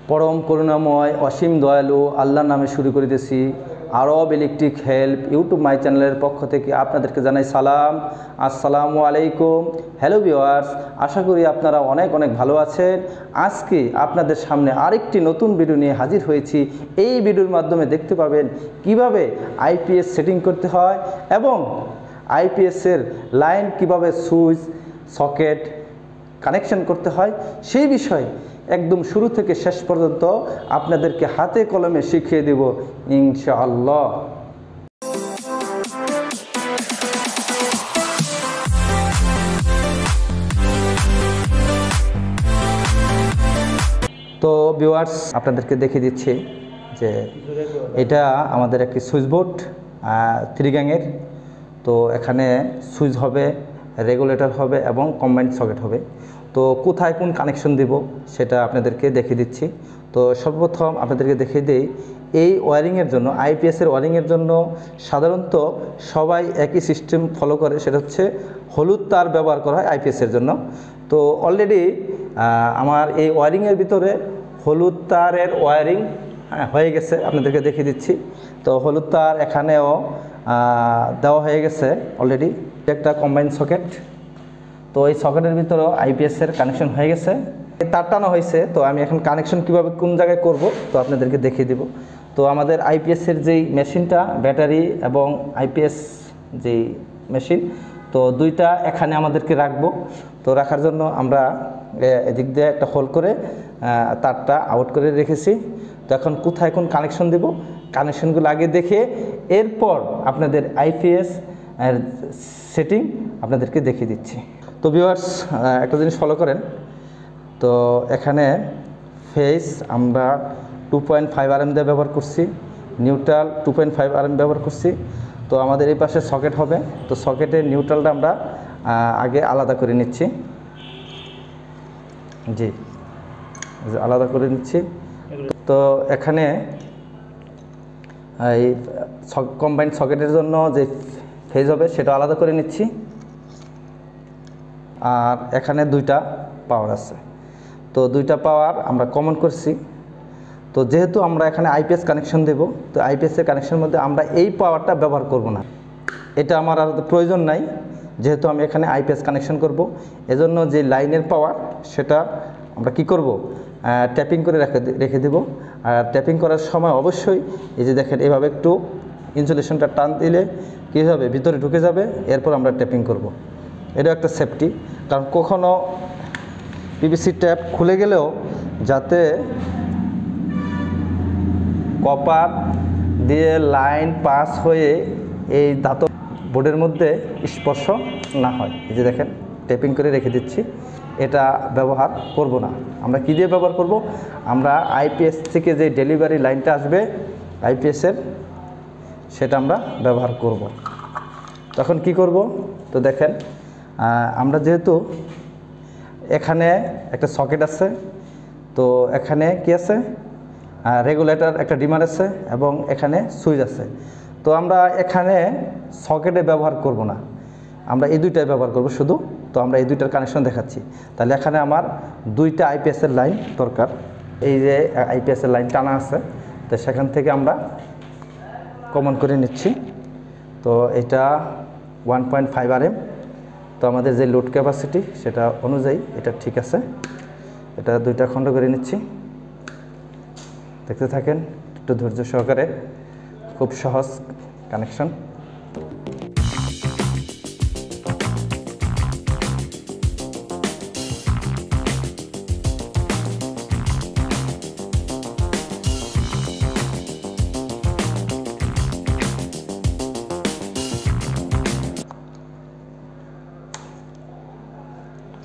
পরম করুণাময় অসীম দয়ালু আল্লাহর নামে শুরু করিতেছি। আরব ইলেকট্রিক হেল্প ইউটিউব মাই চ্যানেলের পক্ষ থেকে আপনাদেরকে জানাই সালাম, আসসালামু আলাইকুম। হ্যালো ভিউয়ার্স, আশা করি আপনারা অনেক ভালো আছেন। আজকে আপনাদের সামনে আরেকটি নতুন ভিডিও নিয়ে হাজির হয়েছি। এই ভিডিওর মাধ্যমে দেখতে পাবেন কিভাবে আইপিএস সেটিং করতে হয় এবং আইপিএসের লাইন কিভাবে সুইচ সকেট কানেকশন করতে হয় সেই বিষয়ে একদম শুরু থেকে শেষ পর্যন্ত আপনাদেরকে হাতে কলমে শিখিয়ে দেব ইনশাআল্লাহ। তো ভিউয়ার্স, আপনাদেরকে দেখিয়ে দিচ্ছি যে এটা আমাদের একটি সুইচ বোর্ড 3 গ্যাংয়ের। তো এখানে সুইচ হবে, রেগুলেটর হবে এবং কম্বাইন্ড সকেট হবে। তো কোথায় কোন কানেকশন দেব সেটা আপনাদেরকে দেখিয়ে দিচ্ছি। তো সর্বপ্রথম আপনাদেরকে দেখিয়ে দিই, এই ওয়ারিংয়ের জন্য আইপিএসের ওয়ারিংয়ের জন্য সাধারণত সবাই একই সিস্টেম ফলো করে, সেটা হচ্ছে হলুদ তার ব্যবহার করা হয় আইপিএসের জন্য। তো অলরেডি আমার এই ওয়ারিংয়ের ভিতরে হলুদ তারের ওয়ারিং হয়ে গেছে, আপনাদেরকে দেখিয়ে দিচ্ছি। তো হলুদ তার এখানেও দেওয়া হয়ে গেছে অলরেডি। একটা কম্বাইন্ড সকেট, তো এই সকেটের ভিতরেও আইপিএসের কানেকশন হয়ে গেছে, তার টানা হয়েছে। তো আমি এখন কানেকশন কিভাবে কোন জায়গায় করব তো আপনাদেরকে দেখিয়ে দেব। তো আমাদের আইপিএসের যেই মেশিনটা, ব্যাটারি এবং আইপিএস যেই মেশিন, তো দুইটা এখানে আমাদেরকে রাখবো। তো রাখার জন্য আমরা এদিক দিয়ে একটা হোল করে তারটা আউট করে রেখেছি। তো এখন কোথায় কোন কানেকশন দেব কানেকশনগুলো আগে দেখে এরপর আপনাদের আইপিএস সেটিং আপনাদেরকে দেখিয়ে দিচ্ছি। তো ভিউয়ার্স, একটা জিনিস ফলো করেন। তো এখানে ফেস আমরা 2.5 RM দিয়ে ব্যবহার করছি, নিউট্রাল 2.5 RM ব্যবহার করছি। তো আমাদের এই পাশে সকেট হবে, তো সকেটের নিউট্রালটা আমরা আগে আলাদা করে নিচ্ছি। জি, আলাদা করে নিচ্ছি। তো এখানে এই কম্বাইন্ড সকেটের জন্য যে ফেজ হবে সেটা আলাদা করে নিচ্ছি। আর এখানে দুইটা পাওয়ার আছে, তো দুইটা পাওয়ার আমরা কমন করছি। তো যেহেতু আমরা এখানে আইপিএস কানেকশন দেব, তো আইপিএসের কানেকশনের মধ্যে আমরা এই পাওয়ারটা ব্যবহার করব না, এটা আমার আর প্রয়োজন নাই। যেহেতু আমি এখানে আইপিএস কানেকশন করব, এজন্য যে লাইনের পাওয়ার সেটা আমরা কি করব, ট্যাপিং করে রেখে দেব। আর ট্যাপিং করার সময় অবশ্যই এই যে দেখেন এভাবে একটু ইনসুলেশনটা টান দিলে কী হবে, ভিতরে ঢুকে যাবে, এরপর আমরা ট্যাপিং করব। এটা একটা সেফটি, কারণ কখনো পিভিসি ট্যাপ খুলে গেলেও যাতে কপার দিয়ে লাইন পাস হয়ে এই ধাতব বোর্ডের মধ্যে স্পর্শ না হয়। এই যে দেখেন ট্যাপিং করে রেখে দিচ্ছি, এটা ব্যবহার করব না। আমরা কী দিয়ে ব্যবহার করব, আমরা আইপিএস থেকে যে ডেলিভারি লাইনটা আসবে আইপিএসের, সেটা আমরা ব্যবহার করব। তখন কি করব, তো দেখেন আমরা যেহেতু এখানে একটা সকেট আছে, তো এখানে কি আছে, রেগুলেটর একটা ডিমার আছে এবং এখানে সুইচ আছে। তো আমরা এখানে সকেটে ব্যবহার করব না, আমরা এই দুইটাই ব্যবহার করব শুধু। তো আমরা এই দুইটার কানেকশন দেখাচ্ছি। তাহলে এখানে আমার দুইটা আইপিএসের লাইন দরকার। এই যে আইপিএসের লাইন টানা আছে, তো সেখান থেকে আমরা কমন করে নিচ্ছি। তো এটা 1.5 RM। তো আমাদের যে লোড ক্যাপাসিটি সেটা অনুযায়ী এটা ঠিক আছে। এটা দুইটা খণ্ড করে নিচ্ছি, দেখতে থাকেন একটু ধৈর্য সহকারে। খুব সহজ কানেকশন।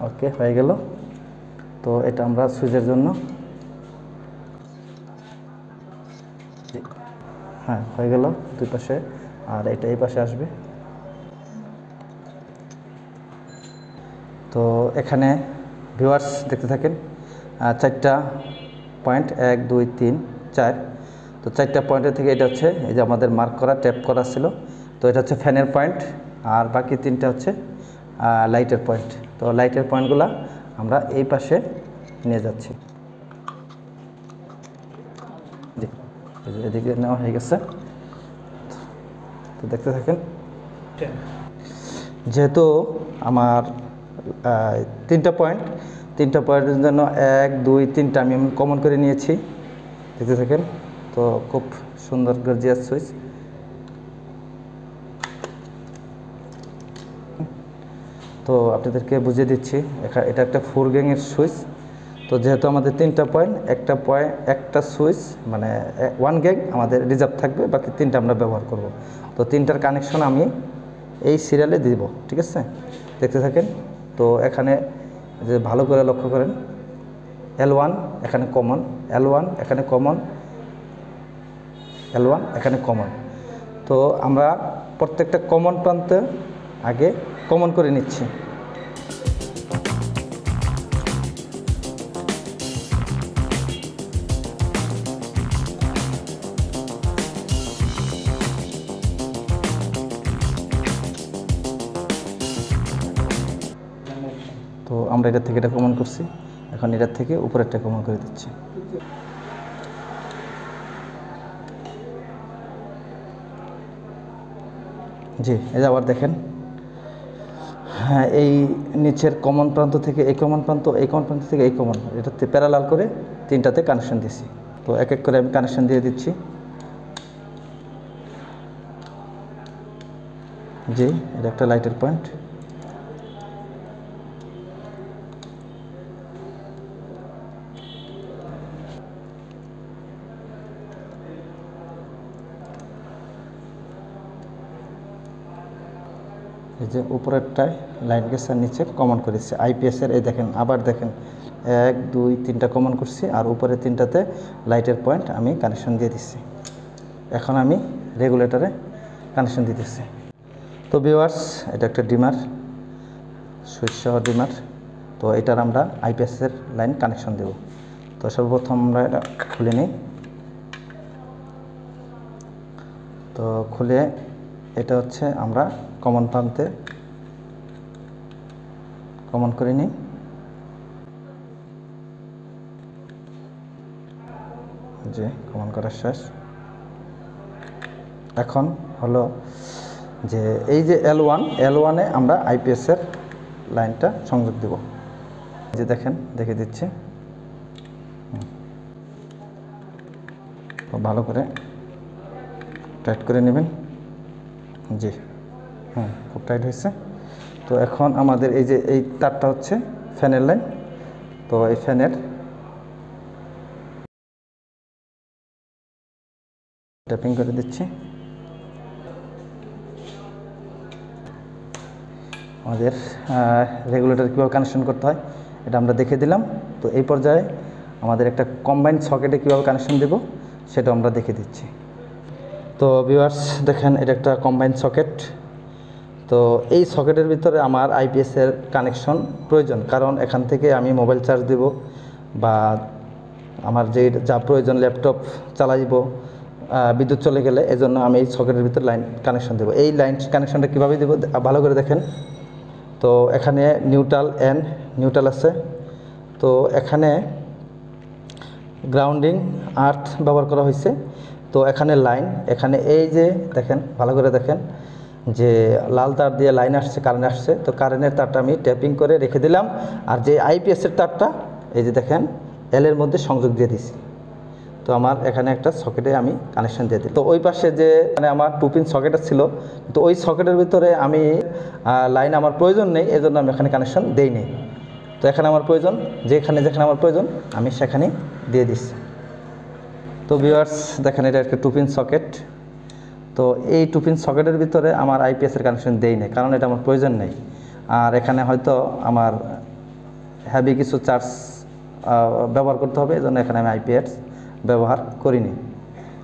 ওকে, হয়ে গেল। তো এটা আমরা সুইচের জন্য, হ্যাঁ হয়ে গেল দুই পাশে, আর এটা এই পাশে আসবে। তো এখানে ভিউয়ার্স দেখতে থাকেন, 4টা পয়েন্ট 1 2 3 4। তো 4টা পয়েন্টের থেকে এটা হচ্ছে এই যে আমাদের মার্ক করা ট্যাপ করা ছিল, তো এটা হচ্ছে ফ্যানের পয়েন্ট, আর বাকি 3টা হচ্ছে লাইটের পয়েন্ট। তো লাইটের পয়েন্টগুলো আমরা এই পাশে নিয়ে যাচ্ছি। এদিকে নেওয়া হয়ে গেছে। তো দেখতে থাকেন। যেহেতু আমার তিনটা পয়েন্টের জন্য 1 2 3টা আমি কমন করে নিয়েছি, দেখতে থাকেন। তো খুব সুন্দর গর্জিয়াস সুইচ। তো আপনাদেরকে বুঝিয়ে দিচ্ছি, এটা একটা 4 গ্যাংয়ের সুইচ। তো যেহেতু আমাদের 3টা পয়েন্ট, একটা সুইচ মানে 1 গ্যাং আমাদের রিজার্ভ থাকবে, বাকি 3টা আমরা ব্যবহার করব। তো 3টার কানেকশন আমি এই সিরিয়ালে দিব, ঠিক আছে? দেখতে থাকেন। তো এখানে যে ভালো করে লক্ষ্য করেন, L1 এখানে কমন, L1 এখানে কমন, L1 এখানে কমন। তো আমরা প্রত্যেকটা কমন প্রান্তে আগে কমন করে নিচ্ছি। তো আমরা এটা থেকে এটা কমন করছি, এখন এটার থেকে উপরেরটা কমন করে দিচ্ছি। জি, এই যে আবার দেখেন, হ্যাঁ, এই নিচের কমন প্রান্ত থেকে এই কমন প্রান্ত, এই কমন প্রান্ত থেকে এই কমন, এটাতে প্যারালাল করে 3টাতে কানেকশন দিছি। তো এক এক করে আমি কানেকশন দিয়ে দিচ্ছি। জি, এটা একটা লাইটের পয়েন্ট। এই যে উপরেরটায় লাইট গেছে আর নিচে কমন করেছে IPS-এর। এই দেখেন, আবার দেখেন 1 2 3টা কমন করছি, আর উপরে 3টাতে লাইটের পয়েন্ট আমি কানেকশন দিয়ে দিচ্ছি। এখন আমি রেগুলেটরে কানেকশন দিতেছি। তো ভিউয়ার্স, এটা একটা ডিমার, সুইচ সহ ডিমার। তো এটার আমরা IPS-এর লাইন কানেকশন দেব। তো সর্বপ্রথম আমরা এটা খুলে নিই। তো খুলে এটা হচ্ছে আমরা কমন প্রান্তে কমন করে নিই। যে কমন করা শেষ। এখন হলো যে এই যে L1-এ আমরা IPS-এর লাইনটা সংযোগ দেব। যে দেখেন, দেখে দিচ্ছি। ভালো করে টাইট করে নেবেন। জি, খুব টাইট হয়েছে। তো এখন আমাদের এই যে এই তারটা হচ্ছে ফ্যানের লাইন। তো এই ফ্যানের ট্যাপিং করে দিচ্ছি। আমাদের রেগুলেটর কীভাবে কানেকশন করতে হয় এটা আমরা দেখে দিলাম। তো এই পর্যায়ে আমাদের একটা কম্বাইন্ড সকেটে কীভাবে কানেকশন দেব সেটা আমরা দেখে দিচ্ছি। তো ভিউয়ার্স দেখেন, এটা একটা কম্বাইন্ড সকেট। তো এই সকেটের ভিতরে আমার IPS-এর কানেকশন প্রয়োজন, কারণ এখান থেকে আমি মোবাইল চার্জ দেব বা আমার যা প্রয়োজন, ল্যাপটপ চালাইব বিদ্যুৎ চলে গেলে, এজন্য আমি এই সকেটের ভিতরে লাইন কানেকশন দেব। এই লাইন কানেকশনটা কীভাবে দেব ভালো করে দেখেন। তো এখানে নিউট্রাল আছে। তো এখানে গ্রাউন্ডিং আর্থ ব্যবহার করা হয়েছে। তো এখানে লাইন, এখানে এই যে দেখেন, ভালো করে দেখেন যে লাল তার দিয়ে লাইন আসছে, কারেন্ট আসছে। তো কারেন্টের তারটা আমি ট্যাপিং করে রেখে দিলাম, আর যে IPS-এর তারটা এই যে দেখেন L-এর মধ্যে সংযোগ দিয়ে দিছি। তো আমার এখানে একটা সকেটে আমি কানেকশন দিয়ে দিই। তো ওই পাশে যে মানে আমার 2 পিন সকেট ছিল, তো ওই সকেটের ভিতরে আমি লাইন আমার প্রয়োজন নেই, এজন্য আমি এখানে কানেকশন দেইনি। তো এখানে আমার প্রয়োজন, যেখানে আমার প্রয়োজন আমি সেখানে দিয়ে দিচ্ছি। তো ভিউয়ার্স দেখেন, এটা একটা 2 পিন সকেট। তো এই 2 পিন সকেটের ভিতরে আমার IPS-এর কানেকশন দেই না, কারণ এটা আমার প্রয়োজন নেই। আর এখানে হয়তো আমার হেভি কিছু চার্জ ব্যবহার করতে হবে, এজন্য এখানে আমি IPS ব্যবহার করিনি।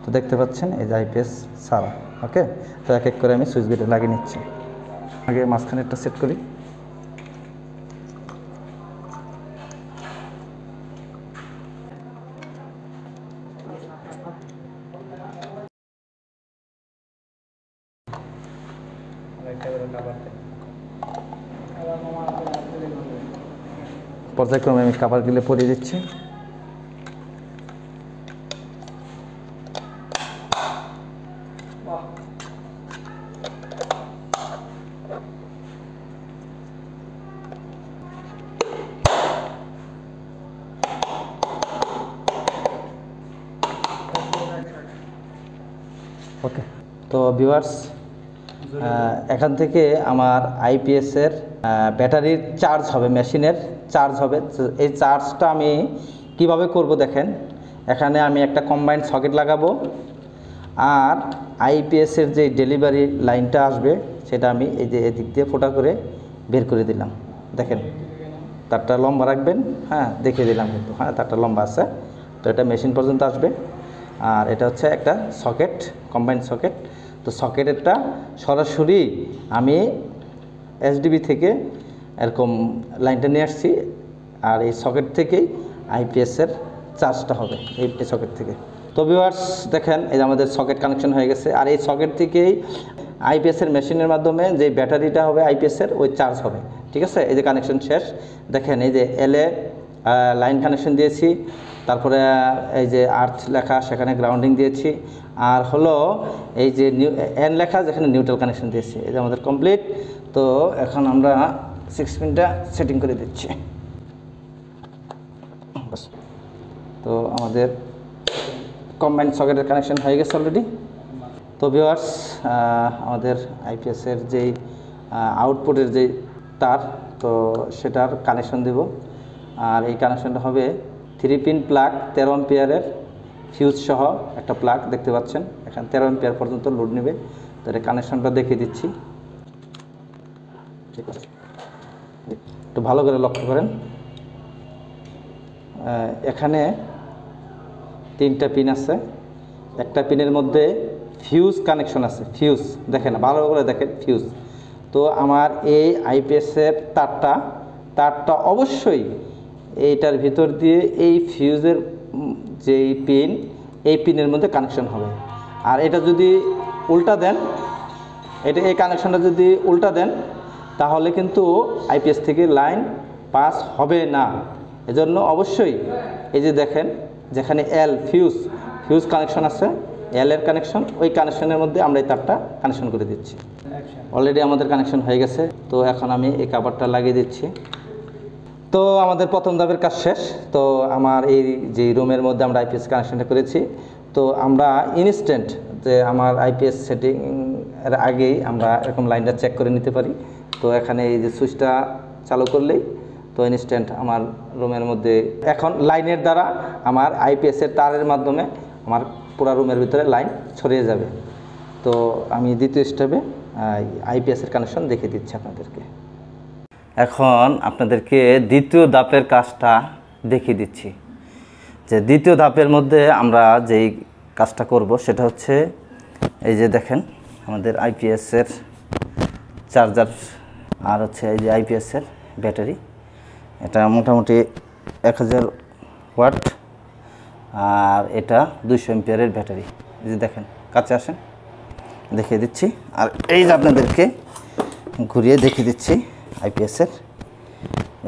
তো দেখতে পাচ্ছেন এই যে IPS ছাড়া। ওকে, তো এক এক করে আমি সুইচ গেটে লাগিয়ে নিচ্ছি। আগে মাঝখানে একটা সেট করি। পর্যায়ক্রমে আমি কাভারগুলো পরিয়ে দিচ্ছি। ওকে, তো ভিউয়ার্স এখান থেকে আমার আইপিএসের ব্যাটারির চার্জ হবে, মেশিনের চার্জ হবে। এই চার্জটা আমি কিভাবে করব দেখেন, এখানে আমি একটা কম্বাইন্ড সকেট লাগাবো, আর আইপিএসের যে ডেলিভারি লাইনটা আসবে সেটা আমি এই যে এদিক দিয়ে ফোটা করে বের করে দিলাম। দেখেন তারটা লম্বা রাখবেন, হ্যাঁ দেখিয়ে দিলাম কিন্তু, হ্যাঁ তারটা লম্বা আছে। তো এটা মেশিন পর্যন্ত আসবে, আর এটা হচ্ছে একটা সকেট, কম্বাইন্ড সকেট। তো সকেটেরটা সরাসরি আমি এসডিবি থেকে এরকম লাইনটা নিয়ে আসছি, আর এই সকেট থেকেই আইপিএসের চার্জটা হবে এই সকেট থেকে। তো ভিউয়ার্স দেখেন এই যে আমাদের সকেট কানেকশন হয়ে গেছে, আর এই সকেট থেকেই আইপিএসের মেশিনের মাধ্যমে যে ব্যাটারিটা হবে আইপিএসের ওই চার্জ হবে। ঠিক আছে, এই যে কানেকশন শেষ। দেখেন এই যে এলএ লাইন কানেকশন দিয়েছি, তারপরে এই যে আর্থ লেখা সেখানে গ্রাউন্ডিং দিয়েছি, আর হলো এই যে এন লেখা যেখানে নিউট্রাল কানেকশন দিয়েছি। এই যে আমাদের কমপ্লিট। তো এখন আমরা 6 পিনটা সেটিং করে দিচ্ছি। তো আমাদের কম্বাইন্ড সকেটের কানেকশন হয়ে গেছে অলরেডি। তো ভিউয়ার্স আমাদের আইপিএসের যেই আউটপুটের যেই তার, তো সেটার কানেকশন দেব। আর এই কানেকশনটা হবে 3 পিন প্লাগ 13 অ্যাম্পিয়ারের ফিউজ সহ একটা প্লাগ দেখতে পাচ্ছেন, এখানে 13 অ্যাম্পিয়ার পর্যন্ত লোড নেবে। তো এটা কানেকশনটা দেখিয়ে দিচ্ছি, ঠিক আছে, একটু ভালো করে লক্ষ্য করেন। এখানে 3টা পিন আছে, একটা পিনের মধ্যে ফিউজ কানেকশন আছে, ফিউজ দেখেন ভালো করে দেখেন ফিউজ। তো আমার এই আইপিএসের তারটা অবশ্যই এইটার ভিতর দিয়ে এই ফিউজের যেই পিন, এই পিনের মধ্যে কানেকশন হবে। আর এটা যদি উল্টা দেন, এটা এই কানেকশনটা যদি উল্টা দেন তাহলে কিন্তু আইপিএস থেকে লাইন পাস হবে না। এজন্য অবশ্যই এই যে দেখেন যেখানে এল ফিউজ কানেকশন আছে, এল এর কানেকশন, ওই কানেকশনের মধ্যে আমরা এই তারটা কানেকশন করে দিচ্ছি। অলরেডি আমাদের কানেকশন হয়ে গেছে। তো এখন আমি এই কাভারটা লাগিয়ে দিচ্ছি। তো আমাদের প্রথম ধাপের কাজ শেষ। তো আমার এই যে রুমের মধ্যে আমরা আইপিএস কানেকশনটা করেছি, তো আমরা ইনস্ট্যান্ট যে আমার আইপিএস সেটিং এর আগেই আমরা এরকম লাইনটা চেক করে নিতে পারি। তো এখানে এই যে সুইচটা চালু করলেই তো ইনস্ট্যান্ট আমার রুমের মধ্যে এখন লাইনের দ্বারা আমার আইপিএসের তারের মাধ্যমে আমার পুরো রুমের ভিতরে লাইন ছড়িয়ে যাবে। তো আমি দ্বিতীয় স্টেপে আইপিএসের কানেকশন দেখিয়ে দিচ্ছি আপনাদেরকে। এখন আপনাদেরকে দ্বিতীয় ধাপের কাজটা দেখিয়ে দিচ্ছি। যে দ্বিতীয় ধাপের মধ্যে আমরা যেই কাজটা করব সেটা হচ্ছে এই যে দেখেন আমাদের আইপিএসের চার্জার, আর হচ্ছে এই যে আইপিএসের ব্যাটারি। এটা মোটামুটি 1000 ওয়াট, আর এটা 200 অ্যাম্পিয়ারের ব্যাটারি। এই যে দেখেন, কাছে আসেন দেখিয়ে দিচ্ছি। আর এই যে আপনাদেরকে ঘুরিয়ে দেখিয়ে দিচ্ছি আইপিএসের।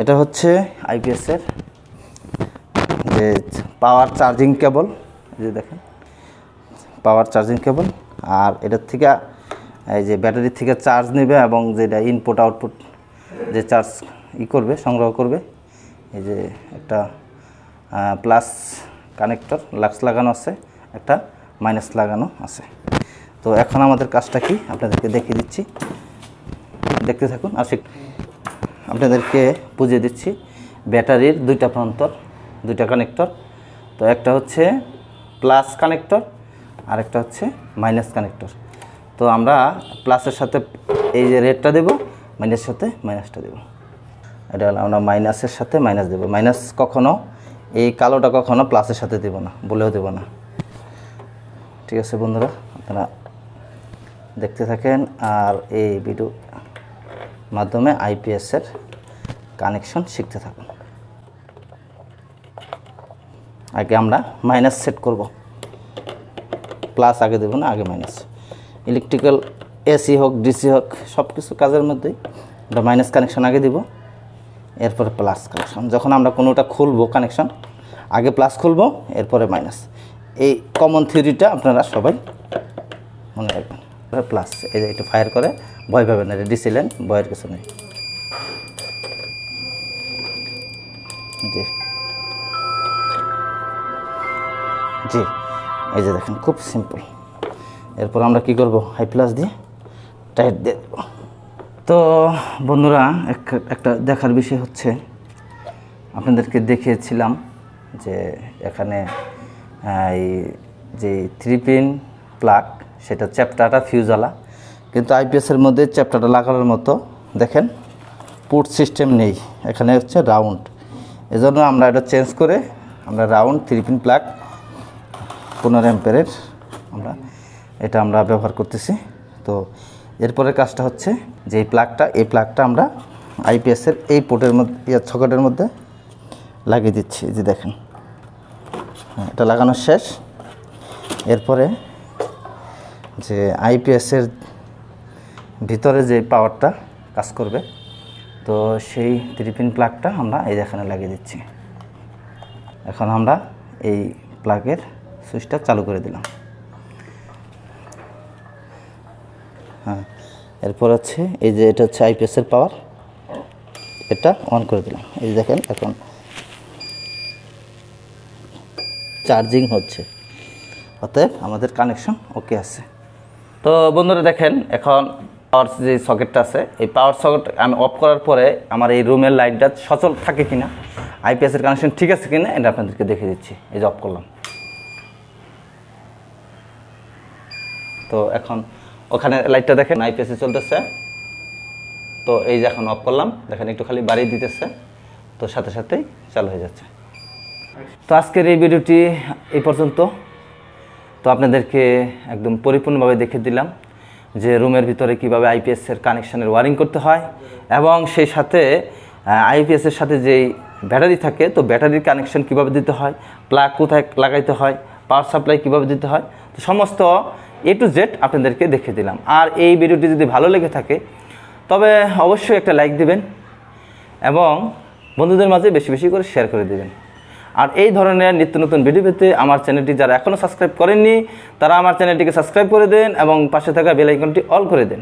এটা হচ্ছে আইপিএসের যে পাওয়ার চার্জিং কেবল, এই যে দেখেন পাওয়ার চার্জিং কেবল। আর এটার থেকে এই যে ব্যাটারি থেকে চার্জ নেবে এবং যেটা ইনপুট আউটপুট যে চার্জ করবে, সংগ্রহ করবে। এই যে একটা প্লাস কানেক্টর লাক্স লাগানো আছে, একটা মাইনাস লাগানো আছে। তো এখন আমাদের কাজটা কি আপনাদেরকে দেখিয়ে দিচ্ছি, দেখতে থাকুন। আর আপনাদেরকে বুঝিয়ে দিচ্ছি ব্যাটারির 2টা প্রান্তর, 2টা কানেক্টর। তো একটা হচ্ছে প্লাস কানেক্টর আর একটা হচ্ছে মাইনাস কানেক্টর। তো আমরা প্লাসের সাথে এই যে রেডটা দেব, মাইনাসের সাথে মাইনাসটা দেব। এটা আমরা মাইনাসের সাথে মাইনাস দেব। মাইনাস কখনো এই কালোটা কখনো প্লাসের সাথে দেব না, বলেও দেব না। ঠিক আছে বন্ধুরা, আপনারা দেখতে থাকেন আর এই ভিডিও মাধ্যমে আইপিএসের কানেকশন শিখতে থাকুন। আগে আমরা মাইনাস সেট করব, প্লাস আগে দেব না, আগে মাইনাস। ইলেকট্রিক্যাল এসি হোক ডিসি হোক সব কিছু কাজের মধ্যেই আমরা মাইনাস কানেকশন আগে দিব, এরপরে প্লাস কানেকশন। যখন আমরা কোনোটা খুলবো কানেকশন, আগে প্লাস খুলবো এরপরে মাইনাস। এই কমন থিওরিটা আপনারা সবাই মনে রাখবেন। প্লাস এই যে একটু ফায়ার করে ভয় পাবেন না, এটা ডিসি লাইন, ভয়ের কিছু নেই। জি জি, এই যে দেখেন খুব সিম্পল। এরপর আমরা কি করব, হাই প্লাস দিয়ে টাইট দিয়ে দেব। তো বন্ধুরা, একটা দেখার বিষয় হচ্ছে, আপনাদেরকে দেখিয়েছিলাম যে এখানে এই যে 3 পিন প্লাগ, সেটা চ্যাপ্টারটা ফিউজওয়ালা, কিন্তু আইপিএসের মধ্যে চ্যাপ্টারটা লাগানোর মতো দেখেন পুট সিস্টেম নেই, এখানে হচ্ছে রাউন্ড। এজন্য আমরা এটা চেঞ্জ করে আমরা রাউন্ড 3 পিন প্লাগ 15 অ্যাম্পিয়ারের আমরা ব্যবহার করতেছি। তো এরপরের কাজটা হচ্ছে যে এই প্লাগটা আমরা আইপিএসের এই পোর্টের মধ্যে সকেটের মধ্যে লাগিয়ে দিচ্ছি। এই যে দেখেন, এটা লাগানো শেষ। এরপরে যে আইপিএসের ভিতরে যে পাওয়ারটা কাজ করবে, তো সেই 3 পিন প্লাগটা আমরা এই এখানে লাগিয়ে দিচ্ছি। এখন আমরা এই প্লাগের সুইচটা চালু করে দিলাম। হ্যাঁ, এরপর হচ্ছে এই যে এটা হচ্ছে আইপিএসের পাওয়ার, এটা অন করে দিলাম। এই দেখেন এখন চার্জিং হচ্ছে, অতএব আমাদের কানেকশন ওকে আছে। তো বন্ধুরা দেখেন, এখন পাওয়ার যে সকেটটা আছে, এই পাওয়ার সকেট আমি অফ করার পরে আমার এই রুমের লাইটটা সচল থাকে কিনা, আইপিএসের কানেকশন ঠিক আছে কিনা, এটা আপনাদেরকে দেখে দিচ্ছি। এই যে অফ করলাম, তো এখন ওখানে লাইটটা দেখেন আইপিএসে চলতেছে। তো এই যে এখন অফ করলাম, দেখেন একটু খালি বাড়িয়ে দিতেছে, তো সাথে সাথেই চালু হয়ে যাচ্ছে। তো আজকের এই ভিডিওটি এই পর্যন্ত। তো আপনাদেরকে একদম পরিপূর্ণভাবে দেখে দিলাম যে রুমের ভিতরে কিভাবে আইপিএসের কানেকশানের ওয়ারিং করতে হয়, এবং সেই সাথে আইপিএসের সাথে যেই ব্যাটারি থাকে, তো ব্যাটারির কানেকশন কিভাবে দিতে হয়, প্লাগ কোথায় লাগাইতে হয়, পাওয়ার সাপ্লাই কিভাবে দিতে হয়, তো সমস্ত A to Z আপনাদেরকে দেখে দিলাম। আর এই ভিডিওটি যদি ভালো লেগে থাকে তবে অবশ্যই একটা লাইক দিবেন এবং বন্ধুদের মাঝে বেশি বেশি করে শেয়ার করে দিবেন। আর এই ধরনের নিত্য নতুন ভিডিও পেতে আমার চ্যানেলটি যারা এখনও সাবস্ক্রাইব করেননি তারা আমার চ্যানেলটিকে সাবস্ক্রাইব করে দেন এবং পাশে থাকা বেল আইকনটি অল করে দেন।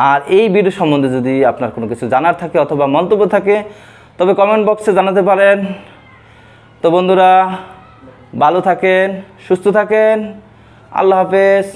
আর এই ভিডিও সম্বন্ধে যদি আপনার কোনো কিছু জানার থাকে অথবা মন্তব্য থাকে তবে কমেন্ট বক্সে জানাতে পারেন। তো বন্ধুরা, ভালো থাকেন, সুস্থ থাকেন, আল্লাহ হাফেজ।